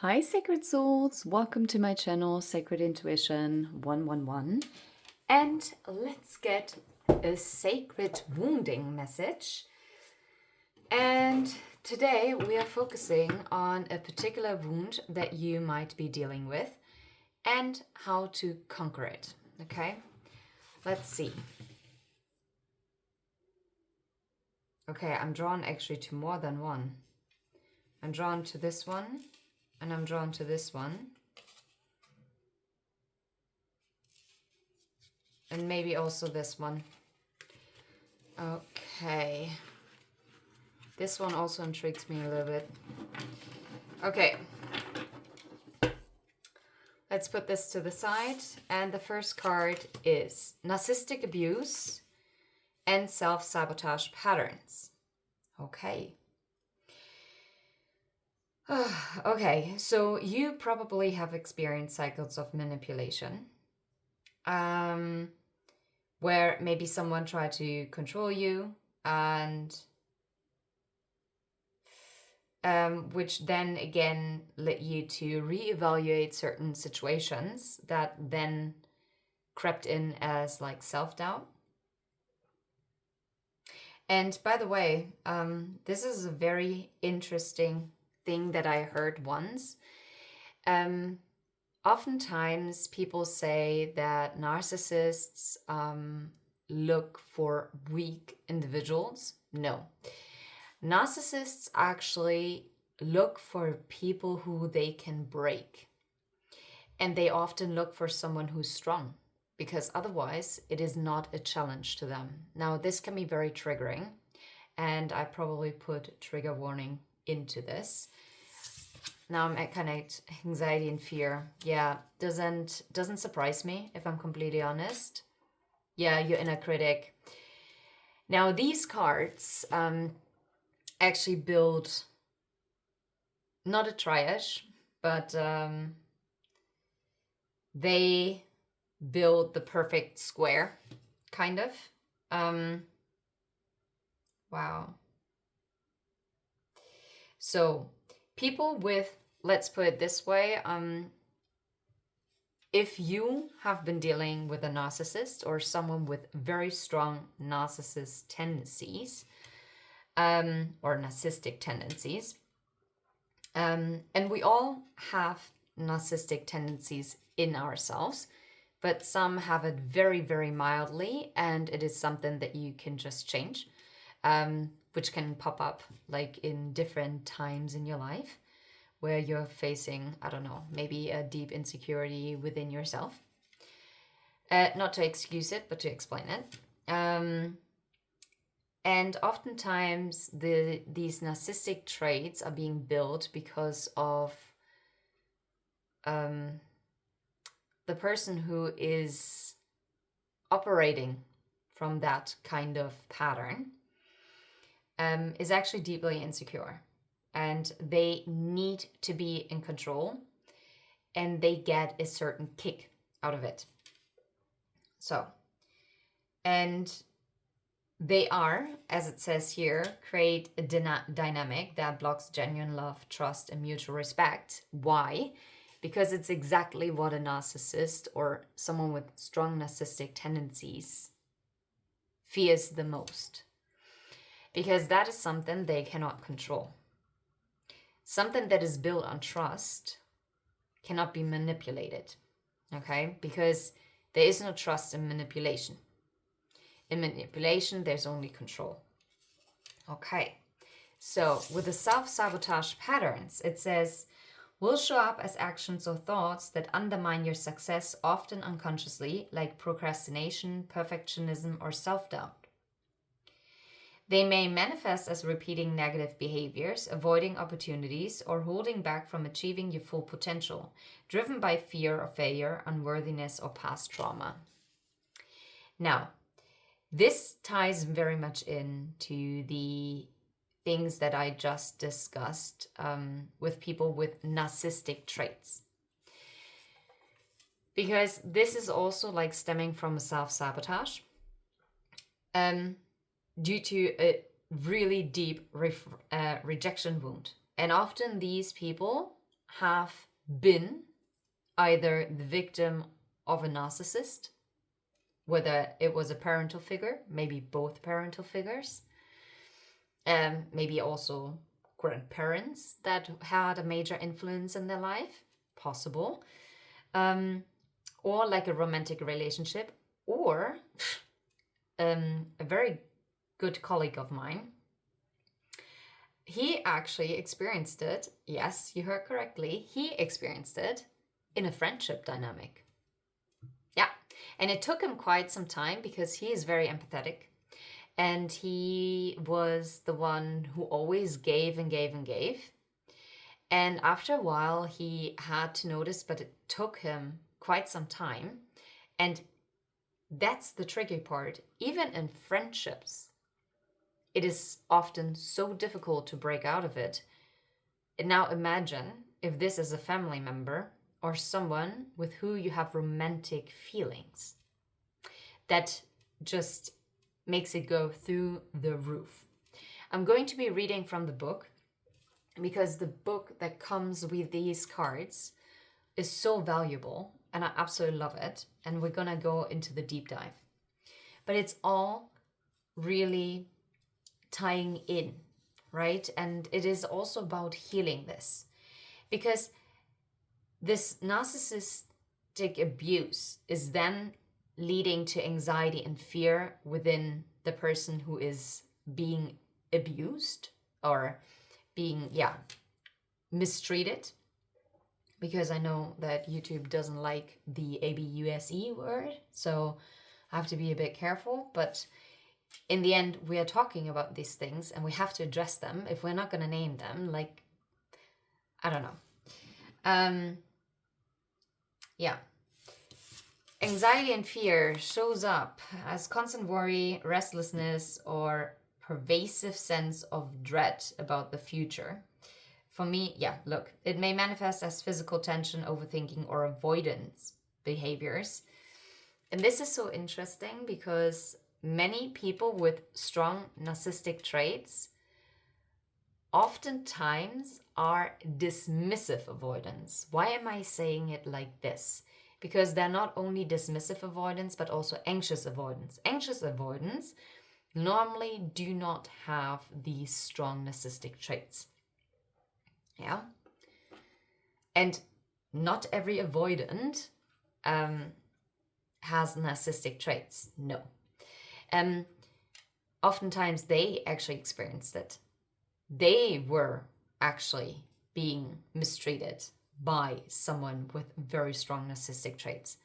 Hi, Sacred Souls. Welcome to my channel, Sacred Intuition 111. And let's get a sacred wounding message. And today we are focusing on a particular wound that you might be dealing with and how to conquer it. Okay, let's see. Okay, I'm drawn actually to more than one. I'm drawn to this one. And I'm drawn to this one. And maybe also this one. Okay. This one also intrigues me a little bit. Okay. Let's put this to the side. And the first card is narcissistic abuse and self-sabotage patterns. Okay. Okay, so you probably have experienced cycles of manipulation, where maybe someone tried to control you, and which then again led you to reevaluate certain situations that then crept in as like self-doubt. And by the way, this is a very interesting thing that I heard once. Oftentimes people say that narcissists look for weak individuals. No. Narcissists actually look for people who they can break. And they often look for someone who's strong, because otherwise it is not a challenge to them. Now, this can be very triggering, and I probably put trigger warning into this. Now I'm at kind of anxiety and fear. Yeah, doesn't surprise me, if I'm completely honest. Yeah, your inner critic. Now these cards actually build not a triage, but they build the perfect square, kind of. Wow. So people with, let's put it this way, if you have been dealing with a narcissist or someone with very strong narcissist tendencies, or narcissistic tendencies, and we all have narcissistic tendencies in ourselves, but some have it very, very mildly, and it is something that you can just change, which can pop up like in different times in your life where you're facing, I don't know, maybe a deep insecurity within yourself. Not to excuse it, but to explain it. And oftentimes these narcissistic traits are being built because of the person who is operating from that kind of pattern is actually deeply insecure. And they need to be in control, and they get a certain kick out of it. So, and they are, as it says here, create a dynamic that blocks genuine love, trust, and mutual respect. Why? Because it's exactly what a narcissist or someone with strong narcissistic tendencies fears the most. Because that is something they cannot control. Something that is built on trust cannot be manipulated, okay? Because there is no trust in manipulation. In manipulation, there's only control. Okay, so with the self-sabotage patterns, it says, will show up as actions or thoughts that undermine your success, often unconsciously, like procrastination, perfectionism, or self-doubt. They may manifest as repeating negative behaviors, avoiding opportunities, or holding back from achieving your full potential, driven by fear of failure, unworthiness, or past trauma. Now, this ties very much into the things that I just discussed with people with narcissistic traits. Because this is also like stemming from a self-sabotage. Due to a really deep rejection wound. And often these people have been either the victim of a narcissist, whether it was a parental figure, maybe both parental figures, maybe also grandparents that had a major influence in their life, possible, or like a romantic relationship, or a very good colleague of mine. He actually experienced it. Yes, you heard correctly. He experienced it in a friendship dynamic. Yeah. And it took him quite some time because he is very empathetic. And he was the one who always gave and gave and gave. And after a while, he had to notice, but it took him quite some time. And that's the tricky part. Even in friendships, it is often so difficult to break out of it. And now imagine if this is a family member or someone with who you have romantic feelings. That just makes it go through the roof. I'm going to be reading from the book because the book that comes with these cards is so valuable and I absolutely love it. And we're going to go into the deep dive. But it's all really tying in, right? And it is also about healing this, because this narcissistic abuse is then leading to anxiety and fear within the person who is being abused or being mistreated, because I know that YouTube doesn't like the abuse word, so I have to be a bit careful. But in the end, we are talking about these things and we have to address them. If we're not going to name them, like, I don't know. Yeah. Anxiety and fear shows up as constant worry, restlessness, or pervasive sense of dread about the future. For me, look, it may manifest as physical tension, overthinking, or avoidance behaviors. And this is so interesting because many people with strong narcissistic traits oftentimes are dismissive avoidance. Why am I saying it like this? Because they're not only dismissive avoidance, but also anxious avoidance. Anxious avoidance normally do not have these strong narcissistic traits. Yeah. And not every avoidant has narcissistic traits. No. Oftentimes they actually experienced it. They were actually being mistreated by someone with very strong narcissistic traits.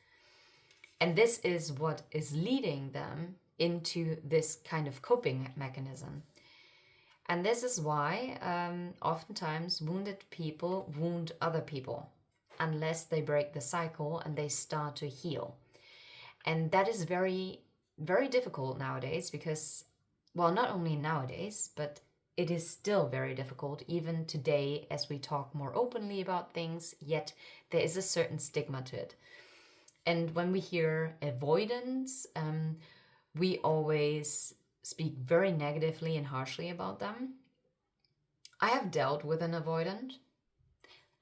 And this is what is leading them into this kind of coping mechanism. And this is why oftentimes wounded people wound other people unless they break the cycle and they start to heal. And that is very, very difficult nowadays because, well, not only nowadays, but it is still very difficult even today as we talk more openly about things, yet there is a certain stigma to it. And when we hear avoidance, we always speak very negatively and harshly about them. I have dealt with an avoidant.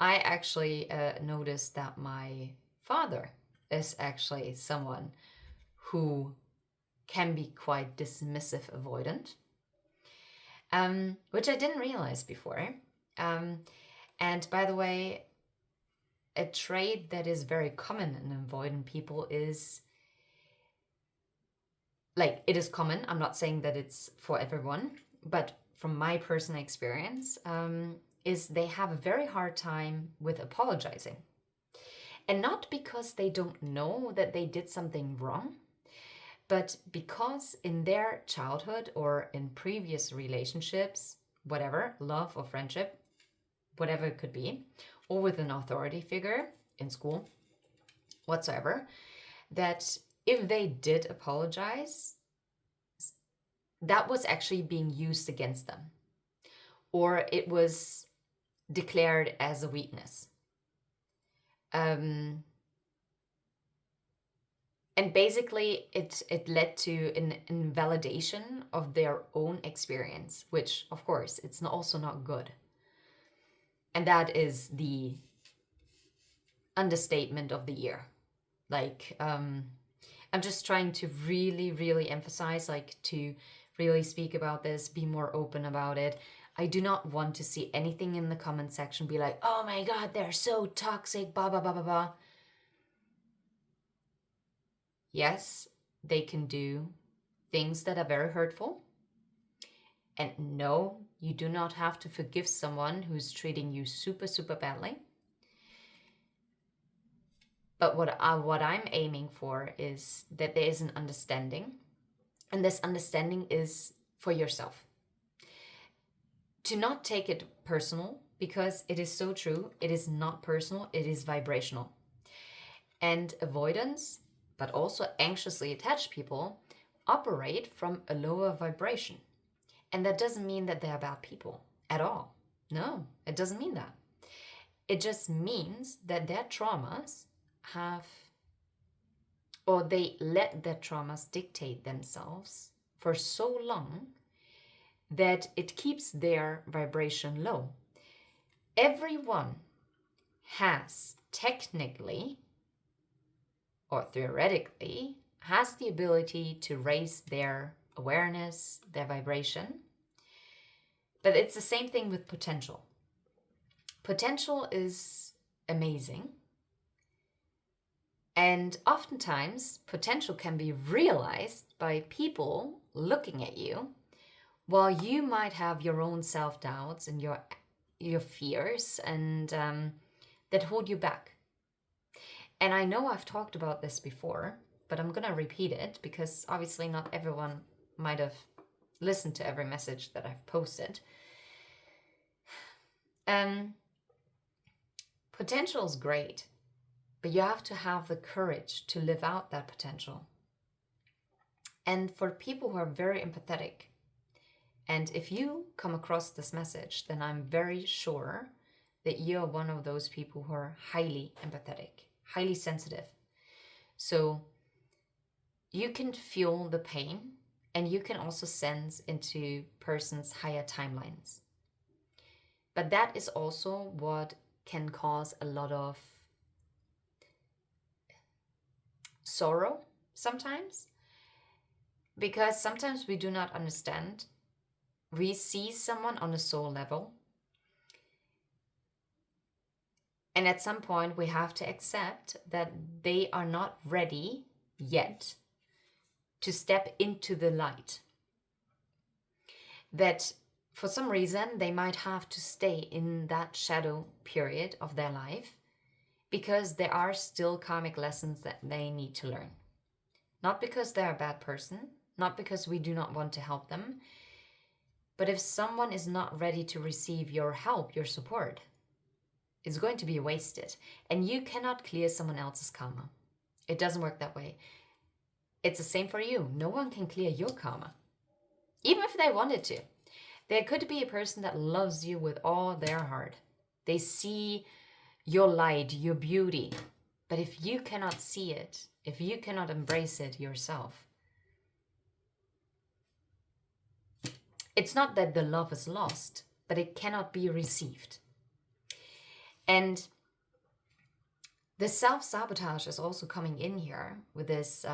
I actually noticed that my father is actually someone who can be quite dismissive avoidant, which I didn't realize before. And by the way, a trait that is very common in avoidant people is, like, it is common. I'm not saying that it's for everyone, but from my personal experience, is they have a very hard time with apologizing. And not because they don't know that they did something wrong, but because in their childhood or in previous relationships, whatever, love or friendship, whatever it could be, or with an authority figure in school, whatsoever, that if they did apologize, that was actually being used against them, or it was declared as a weakness. And basically it led to an invalidation of their own experience, which of course it's also not good. And that is the understatement of the year. Like, I'm just trying to really, really emphasize, like, to really speak about this, be more open about it. I do not want to see anything in the comment section be like, oh my God, they're so toxic, blah, blah, blah, blah, blah. Yes, they can do things that are very hurtful. And no, you do not have to forgive someone who's treating you super, super badly. But what I'm aiming for is that there is an understanding. And this understanding is for yourself. To not take it personal, because it is so true. It is not personal, it is vibrational. And avoidance, but also anxiously attached people, operate from a lower vibration. And that doesn't mean that they're bad people at all. No, it doesn't mean that. It just means that their traumas have, or they let their traumas dictate themselves for so long that it keeps their vibration low. Everyone has technically or theoretically has the ability to raise their awareness, their vibration. But it's the same thing with potential. Potential is amazing. And oftentimes, potential can be realized by people looking at you, while you might have your own self-doubts and your fears and that hold you back. And I know I've talked about this before, but I'm going to repeat it because obviously not everyone might have listened to every message that I've posted. Potential is great, but you have to have the courage to live out that potential. And for people who are very empathetic, and if you come across this message, then I'm very sure that you're one of those people who are highly empathetic, highly sensitive. So you can feel the pain, and you can also sense into person's higher timelines. But that is also what can cause a lot of sorrow sometimes, because sometimes we do not understand. We see someone on a soul level, and at some point we have to accept that they are not ready yet to step into the light. That for some reason they might have to stay in that shadow period of their life because there are still karmic lessons that they need to learn. Not because they're a bad person, not because we do not want to help them, but if someone is not ready to receive your help, your support, it's going to be wasted. And you cannot clear someone else's karma. It doesn't work that way. It's the same for you. No one can clear your karma, even if they wanted to. There could be a person that loves you with all their heart. They see your light, your beauty. But if you cannot see it, if you cannot embrace it yourself, it's not that the love is lost, but it cannot be received. And the self-sabotage is also coming in here with this,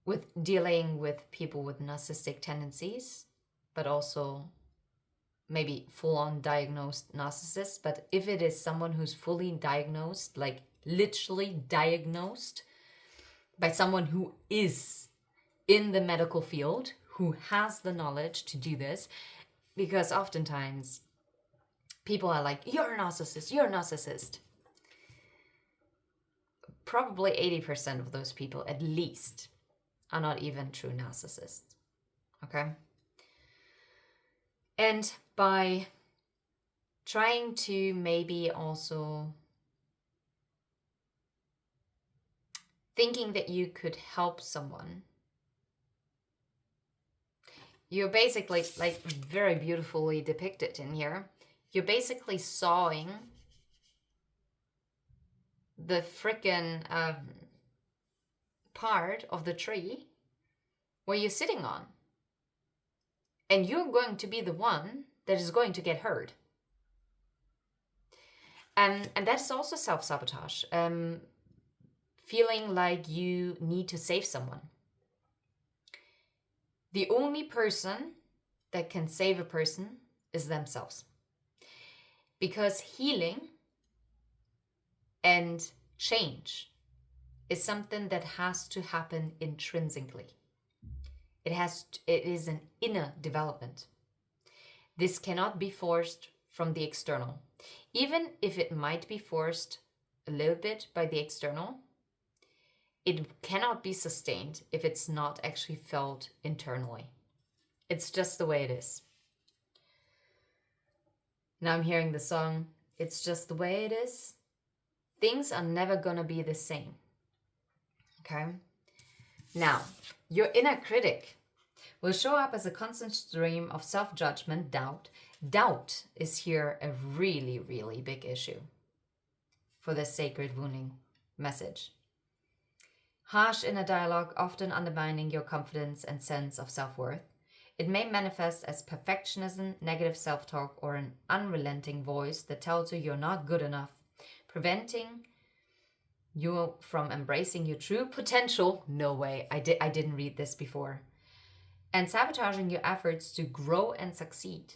with dealing with people with narcissistic tendencies, but also maybe full-on diagnosed narcissists. But if it is someone who's fully diagnosed, like literally diagnosed by someone who is in the medical field, who has the knowledge to do this, because oftentimes people are like, you're a narcissist, you're a narcissist. Probably 80% of those people, at least, are not even true narcissists. Okay? And by trying to maybe also thinking that you could help someone, you're basically, like, very beautifully depicted in here, you're basically sawing the frickin' part of the tree where you're sitting on. And you're going to be the one that is going to get hurt. And that is also self-sabotage. Feeling like you need to save someone. The only person that can save a person is themselves. Because healing and change is something that has to happen intrinsically. It is an inner development. This cannot be forced from the external. Even if it might be forced a little bit by the external, it cannot be sustained if it's not actually felt internally. It's just the way it is. Now I'm hearing the song, "It's Just the Way It Is." Things are never gonna be the same. Okay? Now, your inner critic will show up as a constant stream of self-judgment, doubt. Doubt is here a really, really big issue for the sacred wounding message. Harsh inner dialogue, often undermining your confidence and sense of self-worth. It may manifest as perfectionism, negative self-talk, or an unrelenting voice that tells you you're not good enough, preventing you from embracing your true potential. No way, I didn't read this before. And sabotaging your efforts to grow and succeed.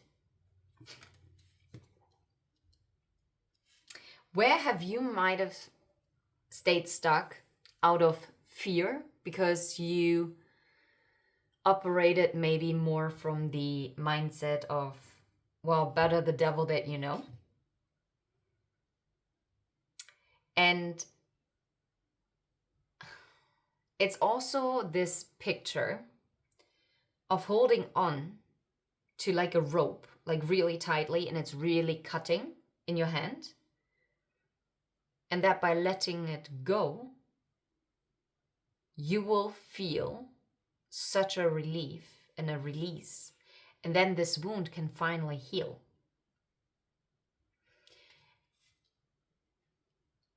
Where have you might have stayed stuck out of fear because you operated maybe more from the mindset of, well, better the devil that you know? And it's also this picture of holding on to like a rope, like really tightly, and it's really cutting in your hand. And that by letting it go, you will feel such a relief and a release. And then this wound can finally heal.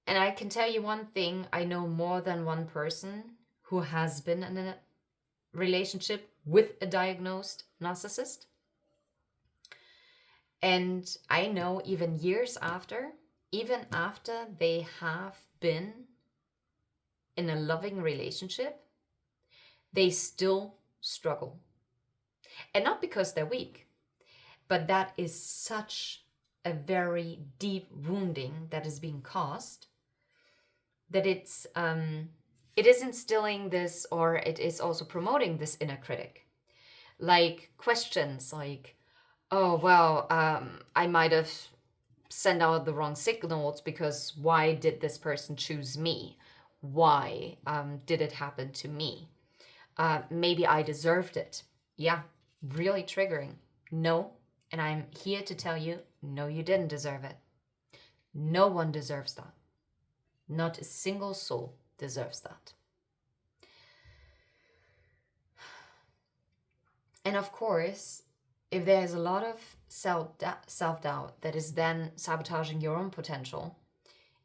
And I can tell you one thing, I know more than one person who has been in a relationship with a diagnosed narcissist. And I know even years after, even after they have been in a loving relationship, they still struggle. And not because they're weak, but that is such a very deep wounding that is being caused that it is instilling this, or it is also promoting this inner critic. Like questions like, oh, well, I might have sent out the wrong signals because why did this person choose me? Why did it happen to me? Maybe I deserved it. Yeah, really triggering. No, and I'm here to tell you, no, you didn't deserve it. No one deserves that. Not a single soul deserves that. And of course, if there's a lot of self-doubt that is then sabotaging your own potential,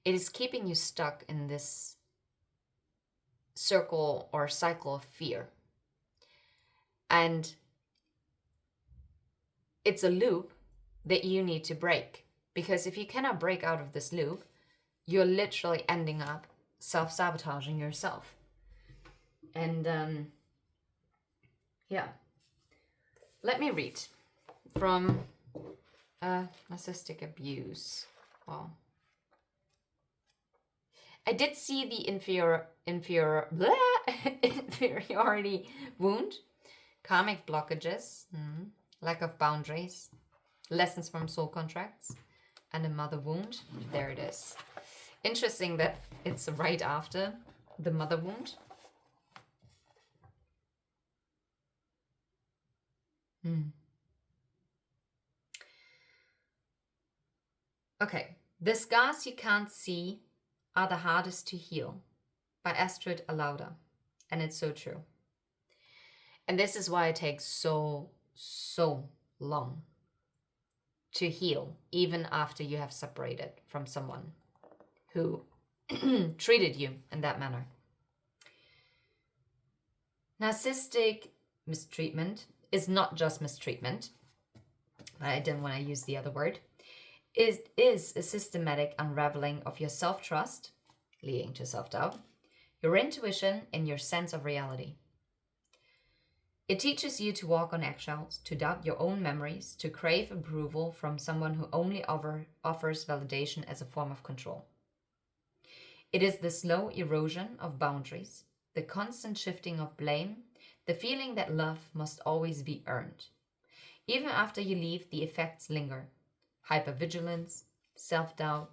it is keeping you stuck in this circle or cycle of fear. And it's a loop that you need to break. Because if you cannot break out of this loop, you're literally ending up self-sabotaging yourself. And yeah. Let me read from narcissistic abuse. Well, I did see the inferiority wound, karmic blockages, lack of boundaries, lessons from soul contracts, and a mother wound. There it is. Interesting that it's right after the mother wound. Okay, the scars you can't see are the hardest to heal, by Astrid Alauda. And it's so true. And this is why it takes so long to heal, even after you have separated from someone who treated you in that manner. Narcissistic mistreatment is not just mistreatment. I didn't want to use the other word. is a systematic unraveling of your self-trust, leading to self-doubt, your intuition, and your sense of reality. It teaches you to walk on eggshells, to doubt your own memories, to crave approval from someone who only offers validation as a form of control. It is the slow erosion of boundaries, the constant shifting of blame, the feeling that love must always be earned. Even after you leave, the effects linger. Hypervigilance, self-doubt,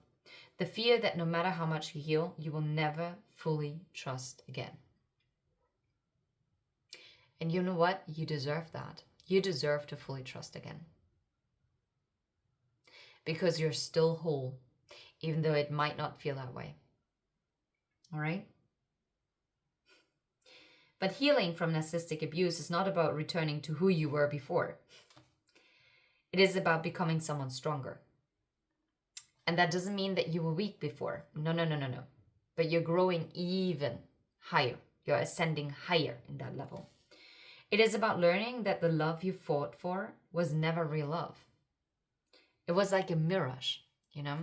the fear that no matter how much you heal, you will never fully trust again. And you know what? You deserve that. You deserve to fully trust again. Because you're still whole, even though it might not feel that way. All right? But healing from narcissistic abuse is not about returning to who you were before. It is about becoming someone stronger. And that doesn't mean that you were weak before. No. But you're growing even higher. You're ascending higher in that level. It is about learning that the love you fought for was never real love. It was like a mirage, you know?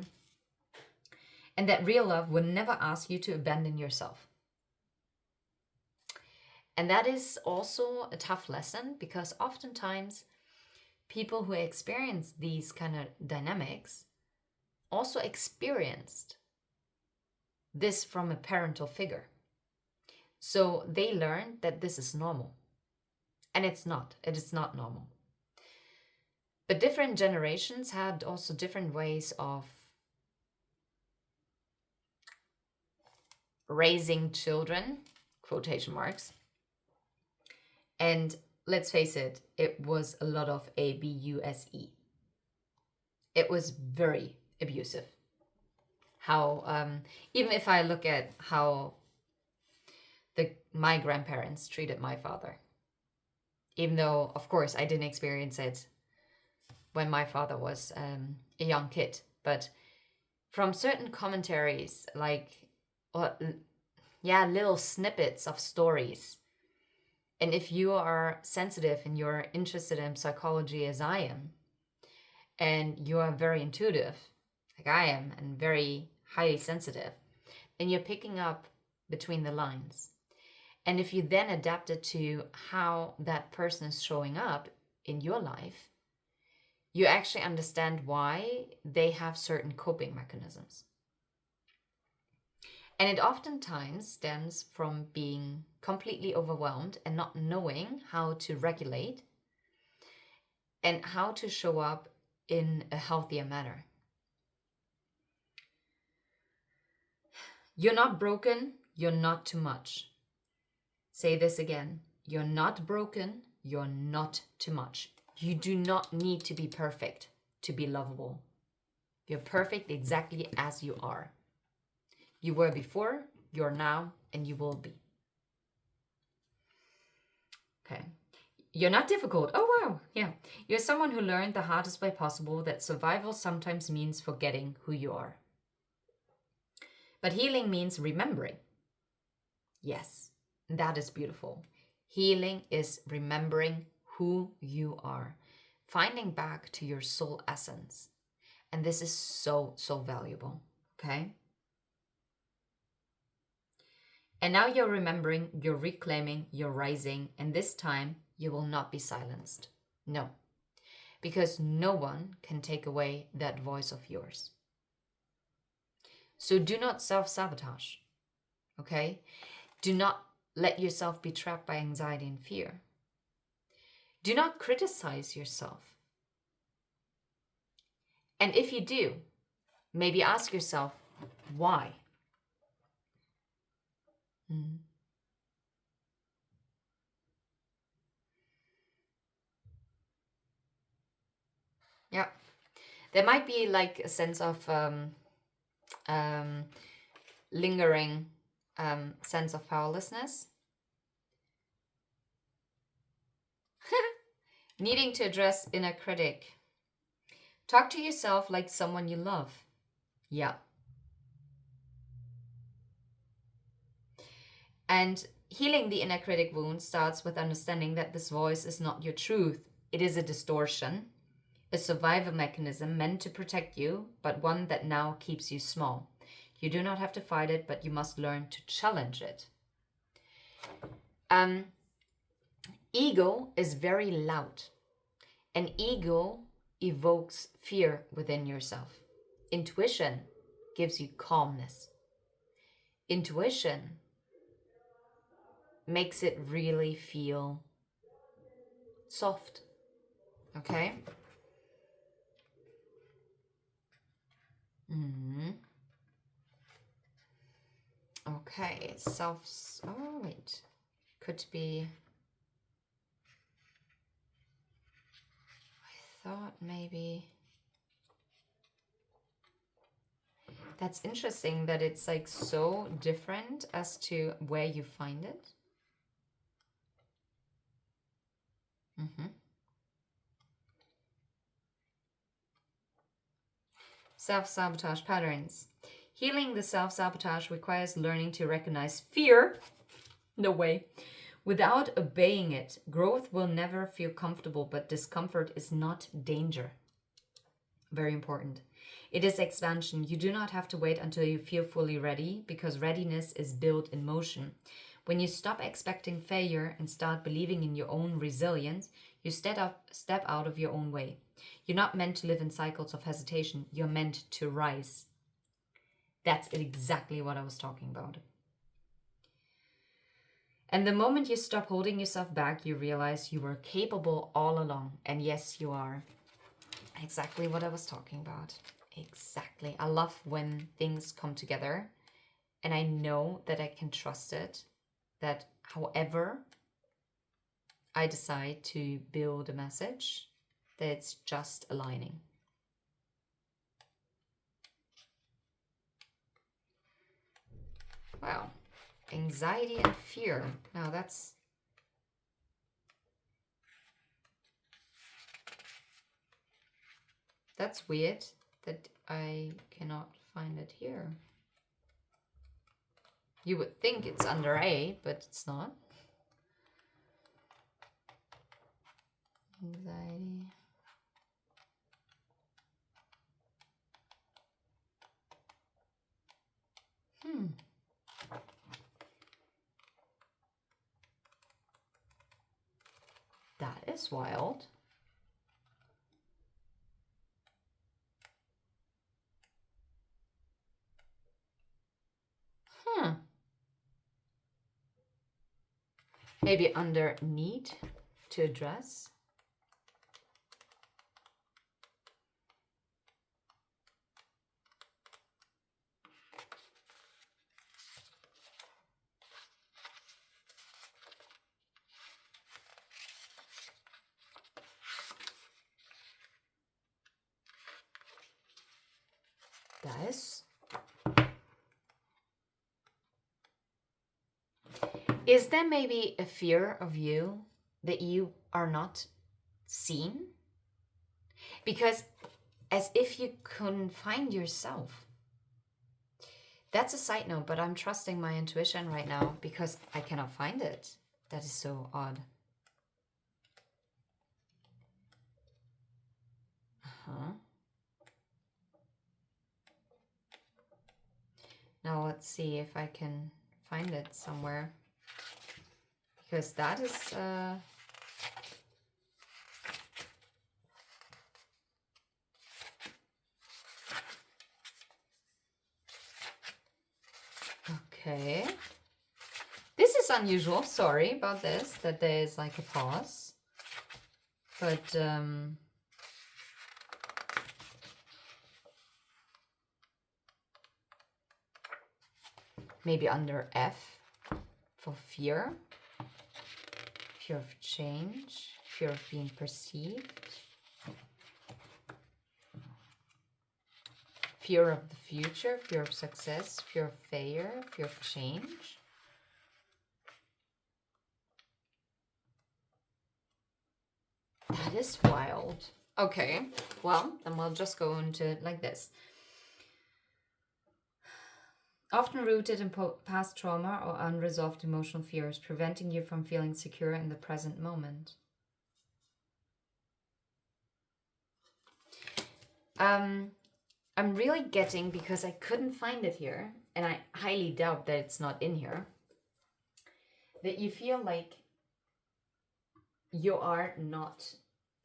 And that real love would never ask you to abandon yourself. And that is also a tough lesson, because oftentimes people who experience these kind of dynamics also experienced this from a parental figure. So they learned that this is normal. And it's not. It is not normal. But different generations had also different ways of raising children, quotation marks. And let's face it, it was a lot of abuse. It was very abusive. How, even if I look at how my grandparents treated my father, even though, of course, I didn't experience it when my father was a young kid. But from certain commentaries, little snippets of stories. And if you are sensitive and you're interested in psychology as I am, and you are very intuitive, like I am, and very highly sensitive, then you're picking up between the lines. And if you then adapt it to how that person is showing up in your life, you actually understand why they have certain coping mechanisms. And it oftentimes stems from being completely overwhelmed and not knowing how to regulate and how to show up in a healthier manner. You're not broken, you're not too much. Say this again. You're not broken, you're not too much. You do not need to be perfect to be lovable. You're perfect exactly as you are. You were before, you're now, and you will be. Okay. You're not difficult. Oh, wow. Yeah. You're someone who learned the hardest way possible that survival sometimes means forgetting who you are. But healing means remembering. Yes, that is beautiful. Healing is remembering who you are, finding back to your soul essence. And this is so, so valuable. Okay? And now you're remembering, you're reclaiming, you're rising, and this time you will not be silenced. No, because no one can take away that voice of yours. So do not self-sabotage, okay? Do not let yourself be trapped by anxiety and fear. Do not criticize yourself. And if you do, maybe ask yourself, why? Yeah. There might be like a sense of lingering sense of powerlessness. Needing to address inner critic. Talk to yourself like someone you love. Yeah. And healing the inner critic wound starts with understanding that this voice is not your truth. It is a distortion A survival mechanism meant to protect you, but one that now keeps you small. You do not have to fight it, but you must learn to challenge it. Ego is very loud, and ego evokes fear within yourself. Intuition gives you calmness. Intuition makes it really feel soft. Okay? Okay, oh, wait. Could be... I thought maybe... That's interesting that it's like so different as to where you find it. Self-sabotage patterns. Healing the self-sabotage requires learning to recognize fear. No way. Without obeying it, growth will never feel comfortable, but discomfort is not danger. Very important. It is expansion. You do not have to wait until you feel fully ready, because readiness is built in motion. When you stop expecting failure and start believing in your own resilience, you step out of your own way. You're not meant to live in cycles of hesitation. You're meant to rise. That's exactly what I was talking about. And the moment you stop holding yourself back, you realize you were capable all along. And yes, you are. Exactly what I was talking about. Exactly. I love when things come together and I know that I can trust it. That however I decide to build a message, that it's just aligning. Wow. Anxiety and fear. Now that's weird that I cannot find it here. You would think it's under A, but it's not. Anxiety. That is wild. Maybe under need to address. That is. Is there maybe a fear of you that you are not seen? Because as if you couldn't find yourself. That's a side note, but I'm trusting my intuition right now because I cannot find it. That is so odd. Now let's see if I can find it somewhere. Because that is... Okay. This is unusual. Sorry about this, that there is like a pause. But... maybe under F for fear. Fear of change. Fear of being perceived. Fear of the future. Fear of success. Fear of failure. Fear of change. That is wild. Okay, well, then we'll just go into it like this. Often rooted in past trauma or unresolved emotional fears, preventing you from feeling secure in the present moment. I'm really getting, because I couldn't find it here, and I highly doubt that it's not in here, that you feel like you are not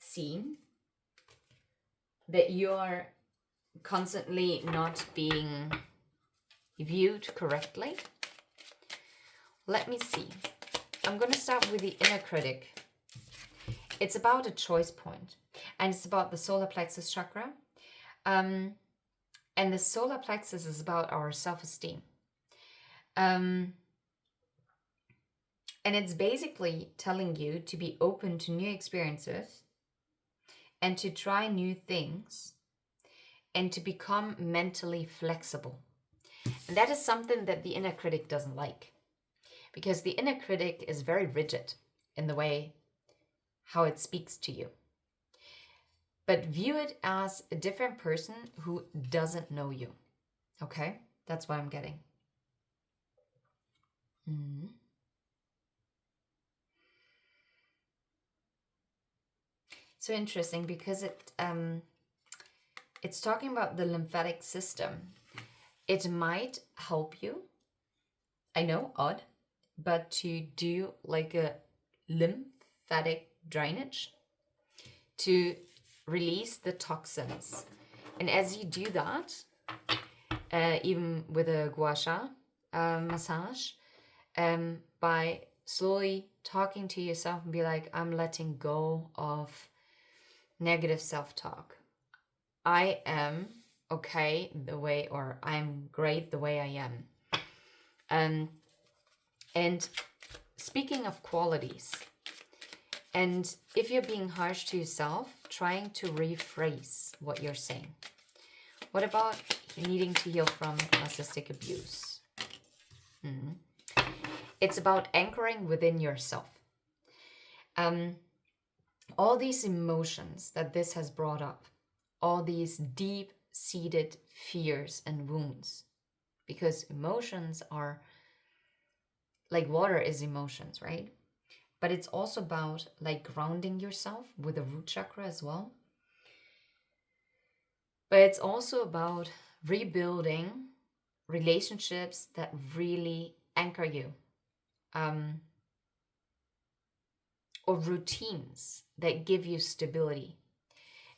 seen, that you are constantly not being viewed correctly. Let me see. I'm going to start with the inner critic. It's about a choice point, and it's about the solar plexus chakra. And the solar plexus is about our self-esteem. And it's basically telling you to be open to new experiences and to try new things and to become mentally flexible. And that is something that the inner critic doesn't like, because the inner critic is very rigid in the way how it speaks to you. But view it as a different person who doesn't know you. Okay? That's what I'm getting. Mm-hmm. So interesting, because it's talking about the lymphatic system. It might help you, I know, odd, but to do like a lymphatic drainage to release the toxins. And as you do that, even with a gua sha massage, by slowly talking to yourself and be like, I'm letting go of negative self-talk. I am okay the way, or I'm great the way I am. And speaking of qualities, and if you're being harsh to yourself, trying to rephrase what you're saying. What about needing to heal from narcissistic abuse? It's about anchoring within yourself. All these emotions that this has brought up, all these deep-seated fears and wounds, because emotions are like water is emotions, right? But it's also about like grounding yourself with the root chakra as well. But it's also about rebuilding relationships that really anchor you, or routines that give you stability.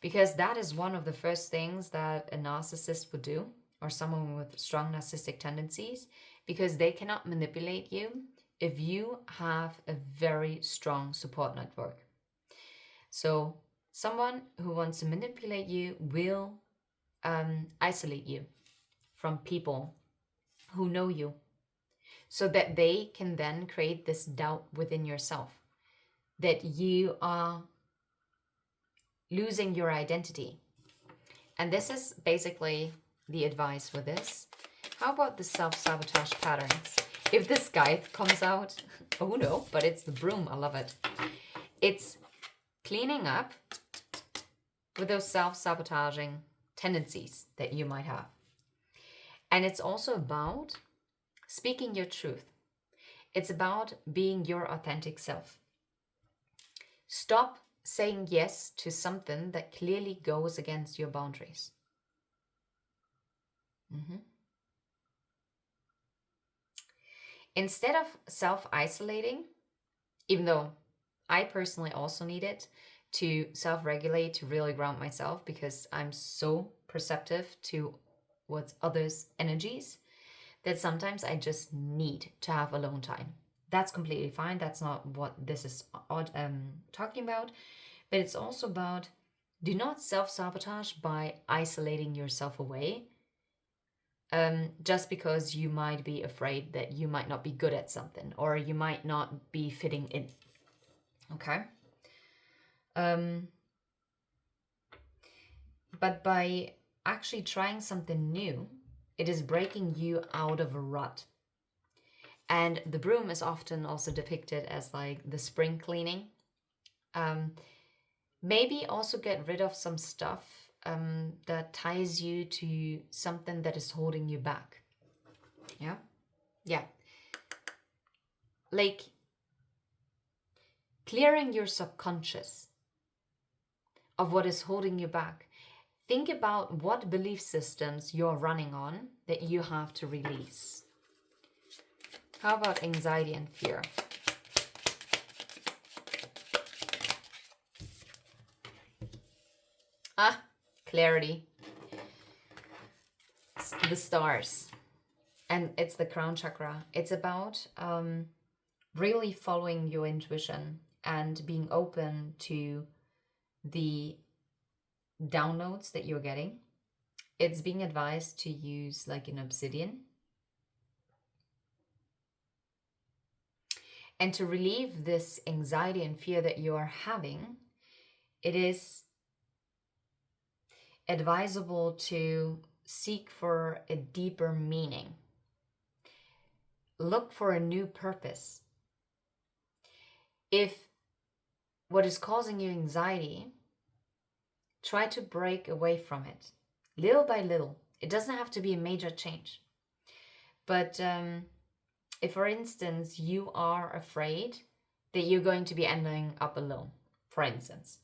Because that is one of the first things that a narcissist would do, or someone with strong narcissistic tendencies, because they cannot manipulate you if you have a very strong support network. So someone who wants to manipulate you will isolate you from people who know you, so that they can then create this doubt within yourself that you are losing your identity. And this is basically the advice for this. How about the self-sabotage patterns? If this scythe comes out, oh no, but it's the broom, I love it. It's cleaning up with those self-sabotaging tendencies that you might have. And it's also about speaking your truth. It's about being your authentic self. Stop saying yes to something that clearly goes against your boundaries. Instead of self-isolating, even though I personally also need it to self-regulate, to really ground myself, because I'm so perceptive to what's others' energies, that sometimes I just need to have alone time. That's completely fine. That's not what this is talking about. But it's also about, do not self-sabotage by isolating yourself away, just because you might be afraid that you might not be good at something, or you might not be fitting in. Okay? But by actually trying something new, it is breaking you out of a rut. And the broom is often also depicted as like the spring cleaning. Maybe also get rid of some stuff that ties you to something that is holding you back. Yeah? Yeah. Like clearing your subconscious of what is holding you back. Think about what belief systems you're running on that you have to release. How about anxiety and fear? Clarity. The stars. And it's the crown chakra. It's about really following your intuition and being open to the downloads that you're getting. It's being advised to use like an obsidian. And to relieve this anxiety and fear that you are having, it is advisable to seek for a deeper meaning. Look for a new purpose. If what is causing you anxiety, try to break away from it, little by little. It doesn't have to be a major change. But if, for instance, you are afraid that you're going to be ending up alone, for instance,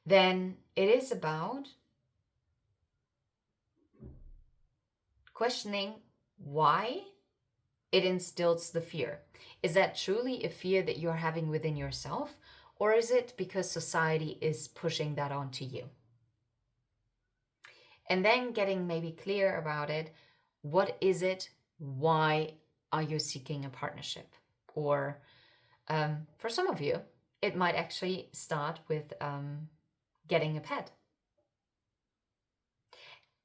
then it is about questioning why it instills the fear. Is that truly a fear that you're having within yourself, or is it because society is pushing that onto you? And then getting maybe clear about it. What is it? Why are you seeking a partnership? Or for some of you, it might actually start with getting a pet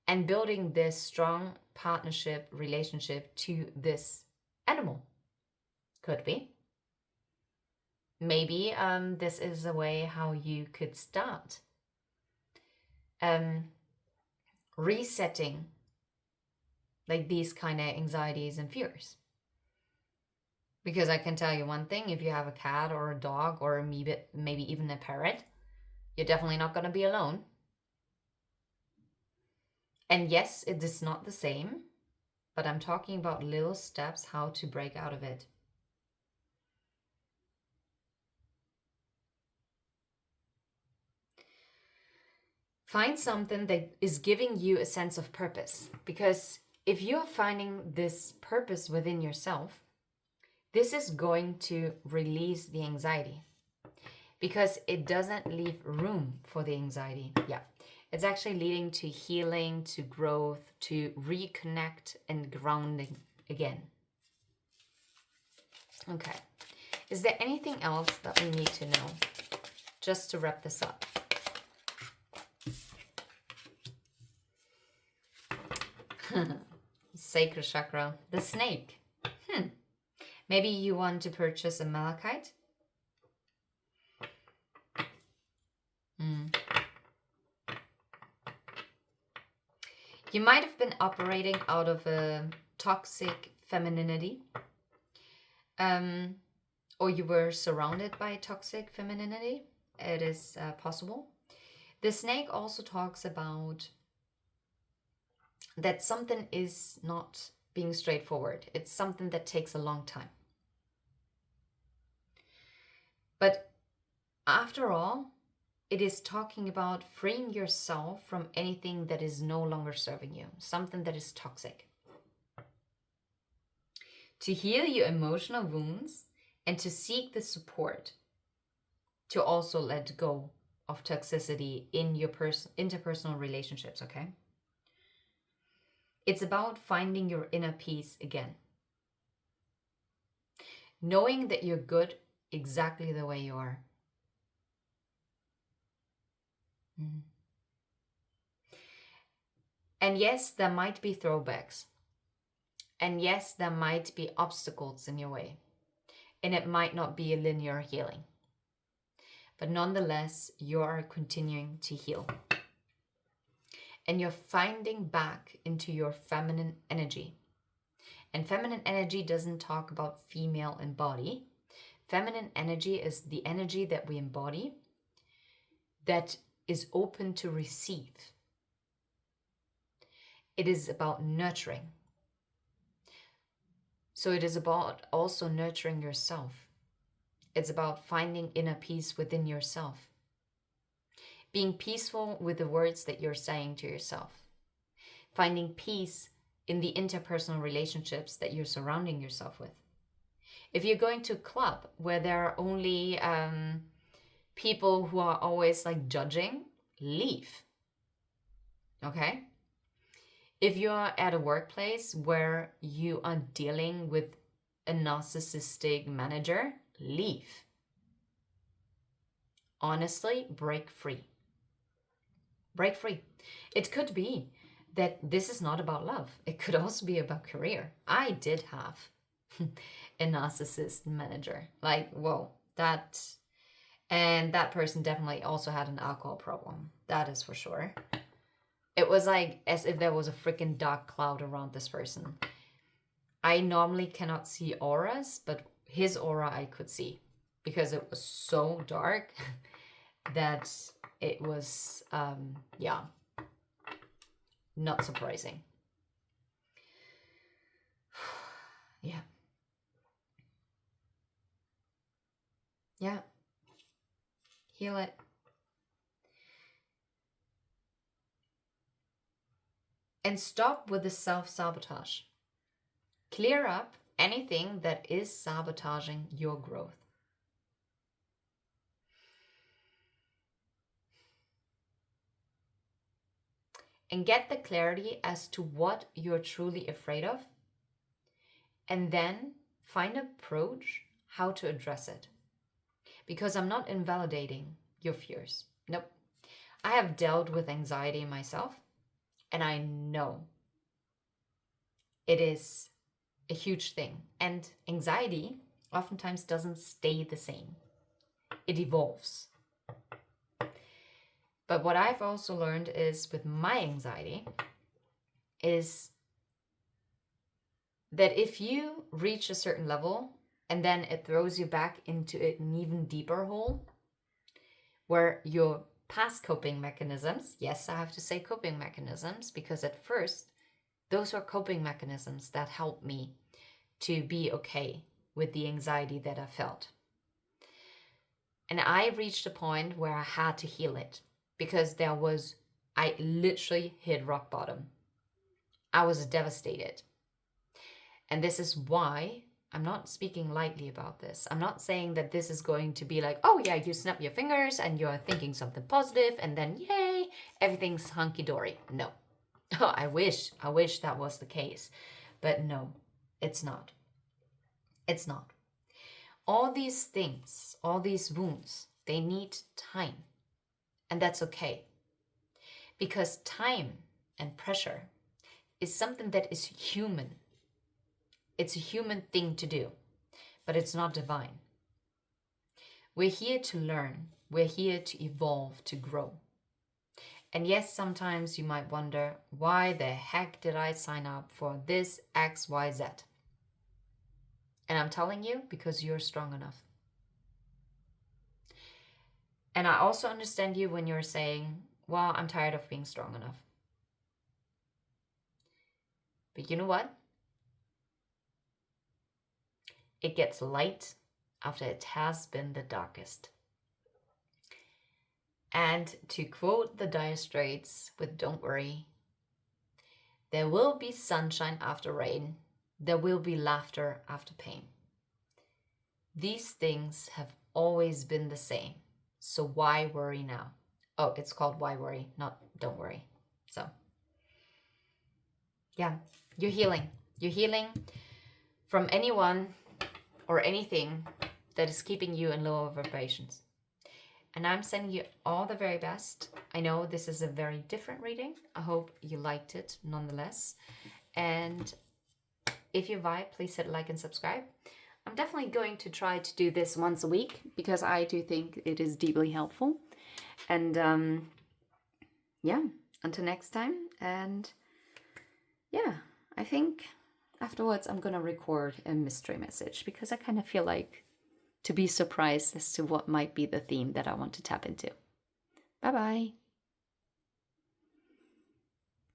and building this strong partnership relationship to this animal. Could be. Maybe this is a way how you could start resetting like these kind of anxieties and fears. Because I can tell you one thing, if you have a cat or a dog or maybe even a parrot, you're definitely not going to be alone. And yes, it is not the same, but I'm talking about little steps how to break out of it. Find something that is giving you a sense of purpose, because if you're finding this purpose within yourself, this is going to release the anxiety, because it doesn't leave room for the anxiety. Yeah, it's actually leading to healing, to growth, to reconnect and grounding again. Okay, is there anything else that we need to know just to wrap this up? Sacral chakra, the snake. Maybe you want to purchase a malachite. You might have been operating out of a toxic femininity, or you were surrounded by toxic femininity. It is possible. The snake also talks about that something is not being straightforward. It's something that takes a long time. But after all, it is talking about freeing yourself from anything that is no longer serving you, something that is toxic. To heal your emotional wounds and to seek the support to also let go of toxicity in your interpersonal relationships, okay? It's about finding your inner peace again. Knowing that you're good exactly the way you are. And yes, there might be throwbacks. And yes, there might be obstacles in your way. And it might not be a linear healing. But nonetheless, you are continuing to heal. And you're finding back into your feminine energy. And feminine energy doesn't talk about female and body. Feminine energy is the energy that we embody that is open to receive. It is about nurturing. So it is about also nurturing yourself. It's about finding inner peace within yourself. being peaceful with the words that you're saying to yourself, finding peace in the interpersonal relationships that you're surrounding yourself with. If you're going to a club where there are only people who are always like judging, leave. Okay? If you're at a workplace where you are dealing with a narcissistic manager, leave. Honestly, break free. Break free. It could be that this is not about love. It could also be about career. I did have a narcissist manager. Like, whoa, and that person definitely also had an alcohol problem. That is for sure. It was like as if there was a freaking dark cloud around this person. I normally cannot see auras, but his aura I could see because it was so dark that it was, not surprising. Yeah. Yeah. Heal it. And stop with the self-sabotage. Clear up anything that is sabotaging your growth. And get the clarity as to what you're truly afraid of. And then find an approach how to address it. Because I'm not invalidating your fears. Nope. I have dealt with anxiety myself, and I know it is a huge thing. And anxiety oftentimes doesn't stay the same. It evolves. But what I've also learned is with my anxiety is that if you reach a certain level and then it throws you back into an even deeper hole where your past coping mechanisms, yes, I have to say coping mechanisms, because at first those were coping mechanisms that helped me to be okay with the anxiety that I felt. And I reached a point where I had to heal it because I literally hit rock bottom. I was devastated. And this is why I'm not speaking lightly about this. I'm not saying that this is going to be like, oh yeah, you snap your fingers and you're thinking something positive and then yay, everything's hunky-dory. No. I wish that was the case. But no, it's not. It's not. All these things, all these wounds, they need time. And that's okay. Because time and pressure is something that is human. It's a human thing to do, but it's not divine. We're here to learn. We're here to evolve, to grow. And yes, sometimes you might wonder, why the heck did I sign up for this X, Y, Z? And I'm telling you, because you're strong enough. And I also understand you when you're saying, well, I'm tired of being strong enough. But you know what? It gets light after it has been the darkest. And to quote the Dire Straits with Don't Worry, there will be sunshine after rain. There will be laughter after pain. These things have always been the same. So why worry now? Oh, it's called Why Worry, not Don't Worry. So, yeah, you're healing. You're healing from anyone or anything that is keeping you in lower vibrations. And I'm sending you all the very best. I know this is a very different reading. I hope you liked it nonetheless. And if you vibe, please hit like and subscribe. I'm definitely going to try to do this once a week because I do think it is deeply helpful. And yeah, until next time. And yeah, I think afterwards I'm going to record a mystery message because I kind of feel like to be surprised as to what might be the theme that I want to tap into. Bye-bye.